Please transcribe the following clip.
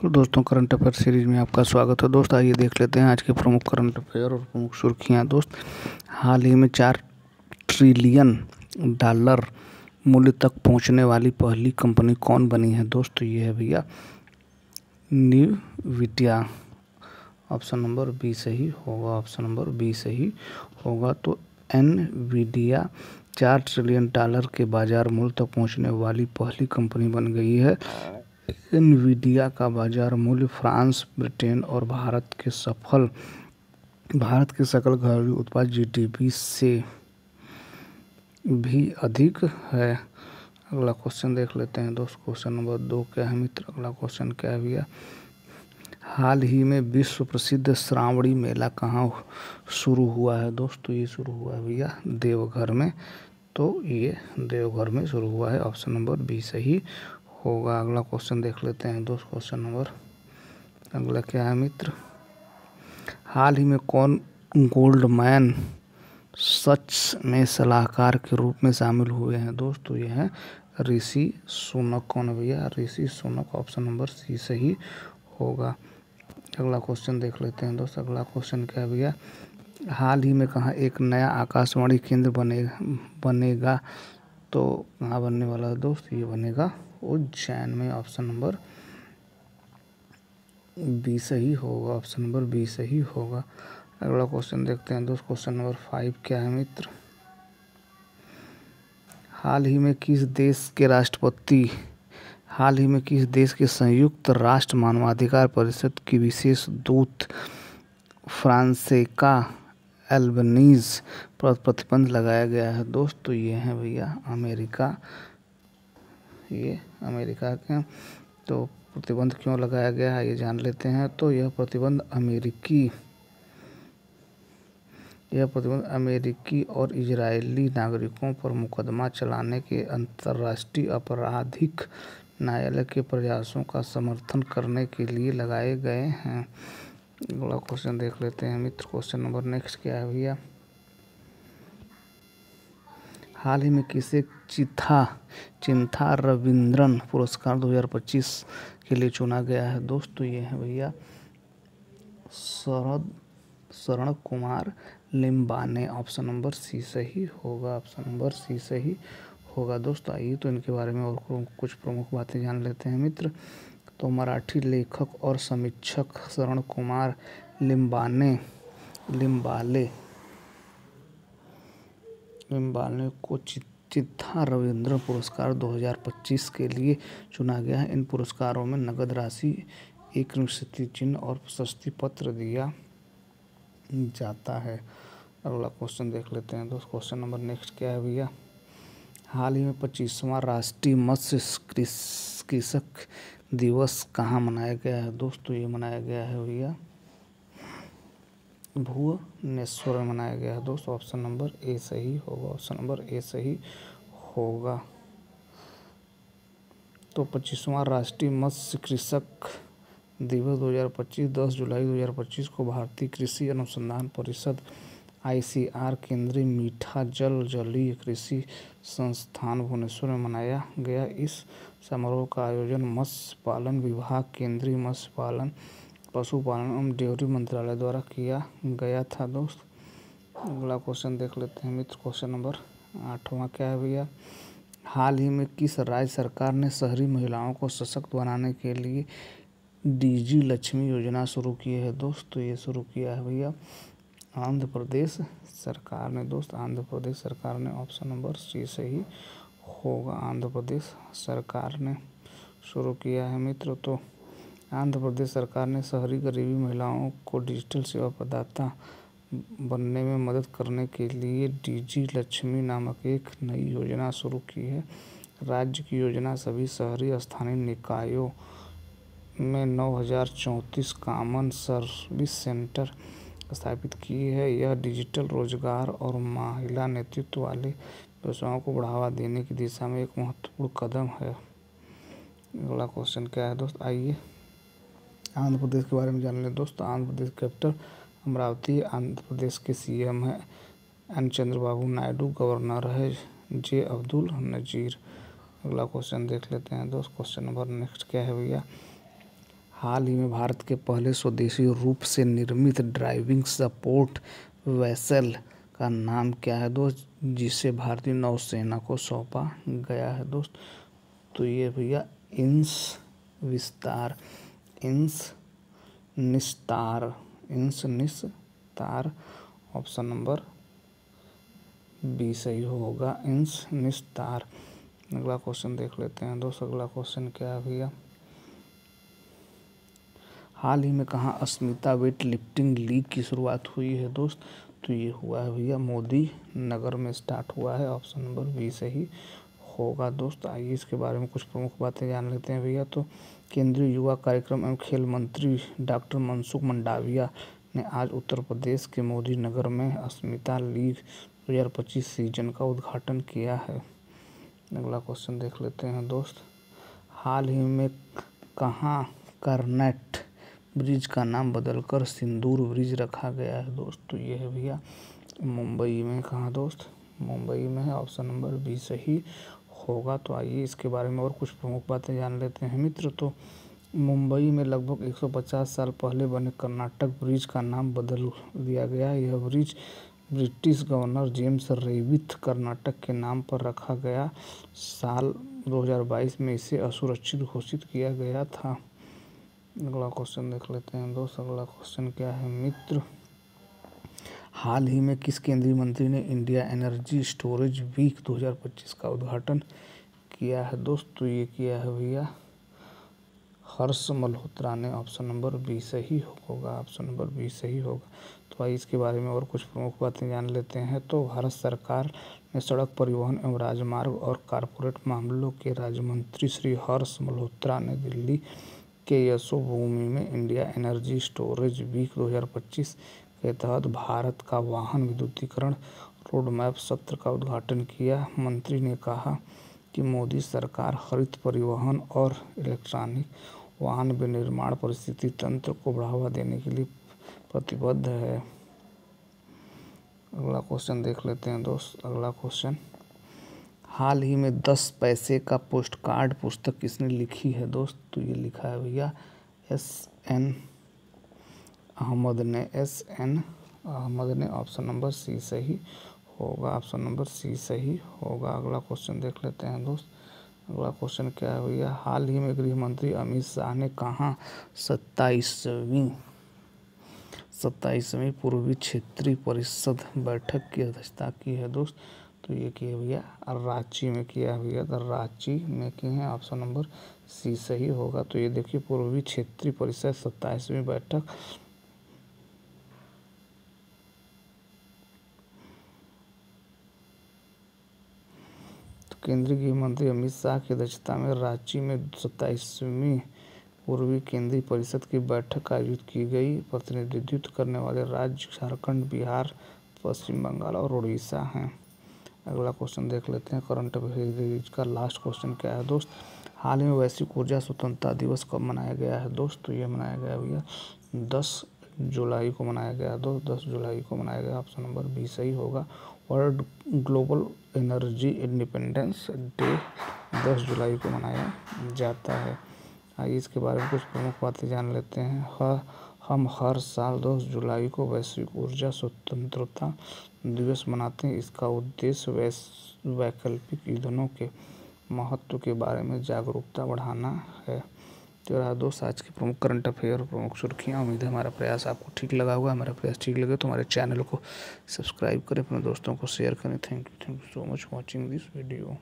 तो दोस्तों current affair series में आपका स्वागत है। दोस्त आइए देख लेते हैं आज के प्रमुख करंट अफेयर और प्रमुख सुर्खियां। दोस्त हाल ही में 4 ट्रिलियन डॉलर मूल्य तक पहुंचने वाली पहली कंपनी कौन बनी है? दोस्त ये है भैया न्यूविडिया। ऑप्शन नंबर बी सही होगा। ऑप्शन नंबर बी सही होगा। तो एनवीडिया 4 ट्रिलियन डॉलर के बाजार मूल्य तक पहुंचने वाली पहली कंपनी बन गई है। एनवीडिया का बाजार मूल्य फ्रांस, ब्रिटेन और भारत के सकल घरेलू उत्पाद जीडीपी से भी अधिक है। अगला क्वेश्चन देख लेते हैं दोस्त। क्वेश्चन नंबर 2 क्या है मित्र? अगला क्वेश्चन क्या है भैया? हाल ही में विश्व प्रसिद्ध श्रावणी मेला कहाँ शुरू हुआ है? दोस्तों ये शुरू हुआ है भैया देवघर में। तो ये देवघर में शुरू हुआ है। ऑप्शन नंबर बी सही होगा। अगला क्वेश्चन देख लेते हैं दोस्त। क्वेश्चन नंबर अगला क्या है मित्र? हाल ही में कौन गोल्डमैन सच में सलाहकार के रूप में शामिल हुए हैं? दोस्तों ये हैं ऋषि सुनक। कौन है भैया? Rishi Sunak. Option number C सही होगा। अगला क्वेश्चन देख लेते हैं दोस्त। अगला क्वेश्चन क्या है भैया? हाल ही में कहाँ एक नया आकाशवाणी केंद्र बनेगा? तो कहाँ बनने वाला है दोस्त? ये बनेगा उज्जैन में। ऑप्शन नंबर बी सही होगा। ऑप्शन नंबर बी सही होगा। अगला क्वेश्चन देखते हैं दोस्त। क्वेश्चन नंबर 5 क्या है मित्र? हाल ही में किस देश के संयुक्त राष्ट्र मानवाधिकार परिषद की विशेष दूत फ्रांसेस्का एल्बनीज पर प्रतिबंध लगाया गया है? दोस्तों ये है भैया अमेरिका। ये अमेरिका के। तो प्रतिबंध क्यों लगाया गया है ये जान लेते हैं। तो यह प्रतिबंध अमेरिकी और इजरायली नागरिकों पर मुकदमा चलाने के अंतर्राष्ट्रीय आपराधिक न्यायालय के प्रयासों का समर्थन करने के लिए लगाए गए हैं। अगला क्वेश्चन देख लेते हैं मित्र। क्वेश्चन नंबर नेक्स्ट क्या है भैया? हाल ही में किसे चिंथा रविंद्रन पुरस्कार 2025 के लिए चुना गया है? दोस्तों ये है भैया शरण कुमार लिम्बाने। ऑप्शन नंबर सी सही होगा। ऑप्शन नंबर सी सही होगा। दोस्तों आइए तो इनके बारे में और कुछ प्रमुख बातें जान लेते हैं मित्र। तो मराठी लेखक और समीक्षक शरण कुमार लिम्बाले को चिंथा रविंद्रन पुरस्कार 2025 के लिए चुना गया है। इन पुरस्कारों में नगद राशि, एक स्मृति चिन्ह और प्रशस्ति पत्र दिया जाता है। अगला क्वेश्चन देख लेते हैं दोस्त। क्वेश्चन नंबर नेक्स्ट क्या है भैया? हाल ही में 25वां राष्ट्रीय मत्स्य कृषक दिवस कहाँ मनाया गया है? दोस्तों ये मनाया गया है भैया भुवनेश्वर में मनाया गया है। दोस्तों ऑप्शन नंबर ए सही होगा। ऑप्शन नंबर ए सही होगा। तो 25वां राष्ट्रीय मत्स्य कृषक दिवस 2025 10 जुलाई 2025 को भारतीय कृषि अनुसंधान परिषद ICAR केंद्रीय मीठा जलीय कृषि संस्थान भुवनेश्वर में मनाया गया। इस समारोह का आयोजन मत्स्य पालन विभाग, केंद्रीय मत्स्य पालन, पशुपालन एवं डेयरी मंत्रालय द्वारा किया गया था। दोस्त अगला क्वेश्चन देख लेते हैं मित्र। क्वेश्चन नंबर 8वां क्या है भैया? हाल ही में किस राज्य सरकार ने शहरी महिलाओं को सशक्त बनाने के लिए डीजी लक्ष्मी योजना शुरू की है? दोस्तों ये शुरू किया है भैया आंध्र प्रदेश सरकार ने। दोस्त आंध्र प्रदेश सरकार ने। ऑप्शन नंबर सी सही होगा। आंध्र प्रदेश सरकार ने शुरू किया है मित्र। तो आंध्र प्रदेश सरकार ने शहरी गरीबी महिलाओं को डिजिटल सेवा प्रदाता बनने में मदद करने के लिए डीजी लक्ष्मी नामक एक नई योजना शुरू की है। राज्य की योजना सभी शहरी स्थानीय निकायों में 9034 कॉमन सर्विस सेंटर स्थापित की है। यह डिजिटल रोजगार और महिला नेतृत्व वाले व्यवसायों को बढ़ावा देने की दिशा में एक महत्वपूर्ण कदम है। अगला क्वेश्चन क्या है दोस्त? आइए आंध्र प्रदेश के बारे में जान लें। दोस्तों आंध्र प्रदेश कैपिटल अमरावती। आंध्र प्रदेश के CM है N चंद्रबाबू नायडू। गवर्नर है J अब्दुल नजीर। अगला क्वेश्चन देख लेते हैं दोस्त। क्वेश्चन नंबर नेक्स्ट क्या है भैया? हाल ही में भारत के पहले स्वदेशी रूप से निर्मित ड्राइविंग सपोर्ट वेसल का नाम क्या है दोस्त, जिसे भारतीय नौसेना को सौंपा गया है दोस्त? तो ये भैया इंस विस्तार, इंस निस्तार ऑप्शन नंबर बी सही होगा, इंस निस्तार। अगला क्वेश्चन देख लेते हैं दोस्त। अगला क्वेश्चन क्या है भैया, हाल ही में कहाँ अस्मिता वेट लिफ्टिंग लीग की शुरुआत हुई है दोस्त? तो ये हुआ है भैया मोदी नगर में स्टार्ट हुआ है, ऑप्शन नंबर बी सही होगा दोस्त। आइए इसके बारे में कुछ प्रमुख बातें जान लेते हैं भैया। तो केंद्रीय युवा कार्यक्रम एवं खेल मंत्री डॉक्टर मनसुख मंडाविया ने आज उत्तर प्रदेश के मोदी नगर में अस्मिता लीग 2025 सीजन का उद्घाटन किया है। अगला क्वेश्चन देख लेते हैं दोस्त। हाल ही में कहाँ कर्नेट ब्रिज का नाम बदलकर सिंदूर ब्रिज रखा गया है दोस्त? तो ये है भैया मुंबई में। कहाँ दोस्त? मुंबई में है, ऑप्शन नंबर बी सही होगा। तो आइए इसके बारे में और कुछ प्रमुख बातें जान लेते हैं मित्र। तो मुंबई में लगभग 150 साल पहले बने कर्नाटक ब्रिज का नाम बदल दिया गया। यह bridge British governor James Rivett Carnac के नाम पर रखा गया। साल 2022 में इसे असुरक्षित घोषित किया गया था। अगला क्वेश्चन देख लेते हैं दोस्त। अगला क्वेश्चन क्या है मित्र, हाल ही में किस केंद्रीय मंत्री ने इंडिया एनर्जी स्टोरेज वीक 2025 का उद्घाटन किया है दोस्त? तो ये किया है भैया हर्ष मल्होत्रा ने, ऑप्शन नंबर बी सही होगा, ऑप्शन नंबर बी सही होगा। तो आइए इसके बारे में और कुछ प्रमुख बातें जान लेते हैं। तो भारत सरकार ने सड़क परिवहन एवं राजमार्ग और कारपोरेट मामलों के राज्य मंत्री श्री हर्ष मल्होत्रा ने दिल्ली के यशोभूमि में इंडिया एनर्जी स्टोरेज वीक 2025 के तहत भारत का वाहन विद्युतीकरण रोडमैप सत्र का उद्घाटन किया। मंत्री ने कहा कि मोदी सरकार हरित परिवहन और इलेक्ट्रॉनिक वाहन विनिर्माण परिस्थिति तंत्र को बढ़ावा देने के लिए प्रतिबद्ध है। अगला क्वेश्चन देख लेते हैं दोस्त। अगला क्वेश्चन, हाल ही में 10 पैसे का पोस्ट कार्ड पुस्तक किसने लिखी है दोस्त? तो ये लिखा है भैया SN अहमद ने, ऑप्शन नंबर सी सही होगा, ऑप्शन नंबर सी सही होगा। अगला क्वेश्चन देख लेते हैं दोस्त। अगला क्वेश्चन क्या है भैया, हाल ही में गृह मंत्री अमित शाह ने कहाँ 27वीं पूर्वी क्षेत्रीय परिषद बैठक की अध्यक्षता की है दोस्त? तो ये किया भैया रांची में किया है भैया, रांची में की है, ऑप्शन नंबर सी सही होगा। तो ये देखिए पूर्वी क्षेत्रीय परिषद 27वीं बैठक केंद्रीय गृह मंत्री अमित शाह की अध्यक्षता में रांची में 27वीं पूर्वी केंद्रीय परिषद की बैठक आयोजित की गई। प्रतिनिधित्व करने वाले राज्य झारखंड, बिहार, पश्चिम बंगाल और उड़ीसा हैं। अगला क्वेश्चन देख लेते हैं करंट अफेयर्स का लास्ट क्वेश्चन क्या है दोस्त, हाल ही में वैश्विक ऊर्जा स्वतंत्रता दिवस कब मनाया गया है दोस्त? तो ये मनाया गया भैया 10 जुलाई को मनाया गया दोस्त, 10 जुलाई को मनाया गया, ऑप्शन नंबर बी सही होगा। World global energy independence day 10 जुलाई को मनाया जाता है। आइए इसके बारे में कुछ प्रमुख बातें जान लेते हैं। हम हर साल 10 जुलाई को वैश्विक ऊर्जा स्वतंत्रता दिवस मनाते हैं। इसका उद्देश्य वैकल्पिक ईंधनों के महत्व के बारे में जागरूकता बढ़ाना है। तो रहा दोस्त आज की प्रमुख करंट अफेयर और प्रमुख सुर्खियाँ। उम्मीद है हमारा प्रयास आपको ठीक लगा होगा। हमारा प्रयास ठीक लगे तो हमारे चैनल को सब्सक्राइब करें, अपने दोस्तों को शेयर करें। Thank you so much watching this video.